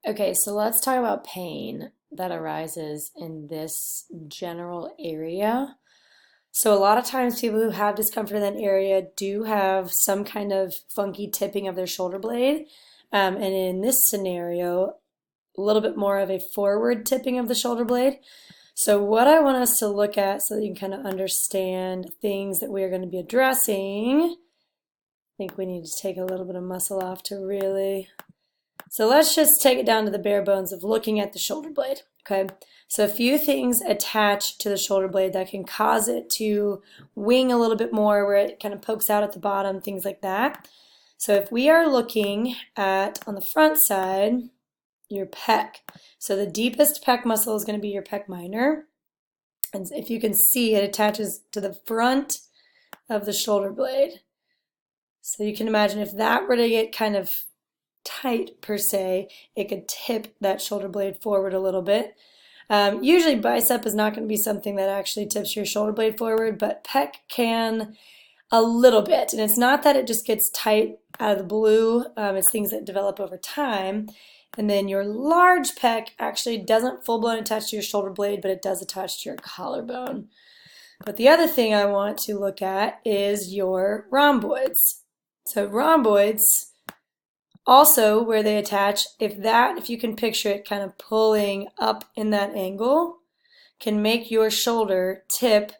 Okay, so let's talk about pain that arises in this general area. So a lot of times people who have discomfort in that area do have some kind of funky tipping of their shoulder blade. And in this scenario, a little bit more of a forward tipping of the shoulder blade. So what I want us to look at so that you can kind of understand things that we are going to be addressing, I think we need to take a little bit of muscle off to really. So let's just take it down to the bare bones of looking at the shoulder blade, okay? So a few things attach to the shoulder blade that can cause it to wing a little bit more where it kind of pokes out at the bottom, things like that. So if we are looking at, on the front side, your pec. So the deepest pec muscle is going to be your pec minor. And if you can see, it attaches to the front of the shoulder blade. So you can imagine if that were to get kind of tight per se, it could tip that shoulder blade forward a little bit. Usually bicep is not going to be something that actually tips your shoulder blade forward, but pec can a little bit. And it's not that it just gets tight out of the blue. It's things that develop over time. And then your large pec actually doesn't full-blown attach to your shoulder blade, but it does attach to your collarbone. But the other thing I want to look at is your rhomboids. So rhomboids, also where they attach, if you can picture it kind of pulling up in that angle, can make your shoulder tip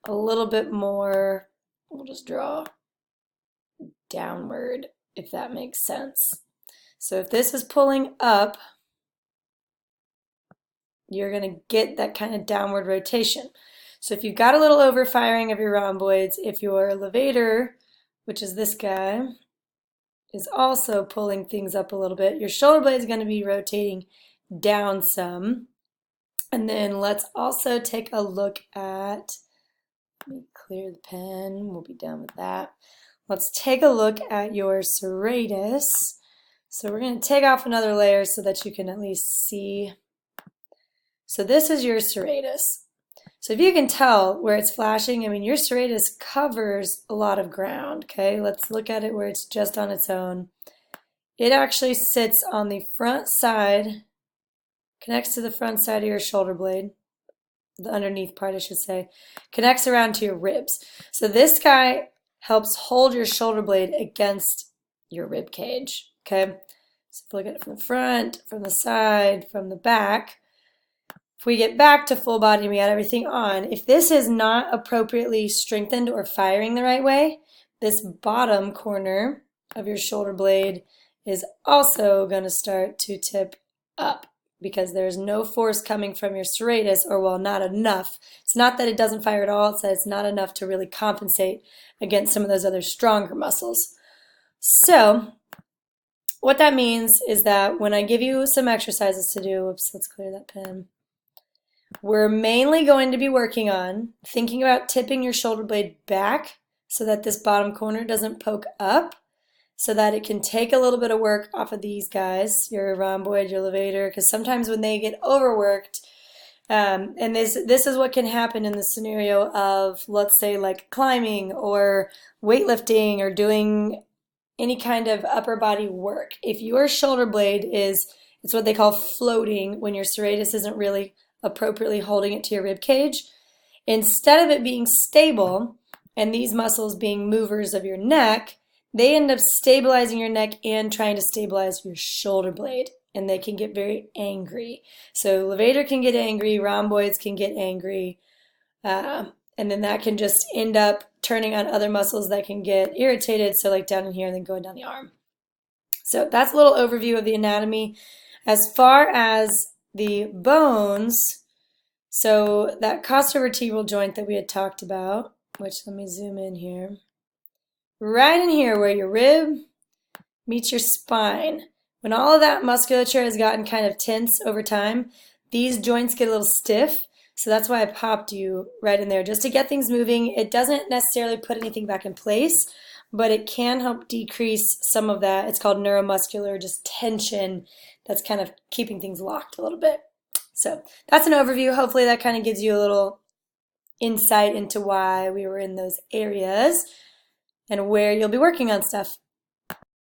a little bit more, we'll just draw downward, if that makes sense. So if this is pulling up, you're going to get that kind of downward rotation. So if you've got a little overfiring of your rhomboids, if your levator, which is this guy, is also pulling things up a little bit, your shoulder blade is going to be rotating down some. And then let's also take a look at, let me clear the pen, we'll be done with that. Let's take a look at your serratus. So we're going to take off another layer so that you can at least see. So this is your serratus. So if you can tell where it's flashing, I mean, your serratus covers a lot of ground, okay? Let's look at it where it's just on its own. It actually sits on the front side, connects to the front side of your shoulder blade, the underneath part, I should say, connects around to your ribs. So this guy helps hold your shoulder blade against your rib cage, okay? So if we look at it from the front, from the side, from the back, if we get back to full body and we got everything on, if this is not appropriately strengthened or firing the right way, this bottom corner of your shoulder blade is also going to start to tip up because there's no force coming from your serratus, or well, not enough. It's not that it doesn't fire at all, it's that it's not enough to really compensate against some of those other stronger muscles. So what that means is that when I give you some exercises to do, oops, let's clear that pen. We're mainly going to be working on thinking about tipping your shoulder blade back so that this bottom corner doesn't poke up, so that it can take a little bit of work off of these guys, your rhomboid, your levator, because sometimes when they get overworked, and this is what can happen in the scenario of, let's say, like climbing or weightlifting or doing any kind of upper body work. If your shoulder blade it's what they call floating when your serratus isn't really appropriately holding it to your rib cage, instead of it being stable and these muscles being movers of your neck, they end up stabilizing your neck and trying to stabilize your shoulder blade, and they can get very angry. So levator can get angry, rhomboids can get angry, and then that can just end up turning on other muscles that can get irritated, so like down in here and then going down the arm. So that's a little overview of the anatomy. As far as the bones, so that costovertebral joint that we had talked about, which let me zoom in here, right in here where your rib meets your spine, when all of that musculature has gotten kind of tense over time, these joints get a little stiff. So that's why I popped you right in there, just to get things moving. It doesn't necessarily put anything back in place, but it can help decrease some of that. It's called neuromuscular, just tension that's kind of keeping things locked a little bit. So that's an overview. Hopefully that kind of gives you a little insight into why we were in those areas and where you'll be working on stuff.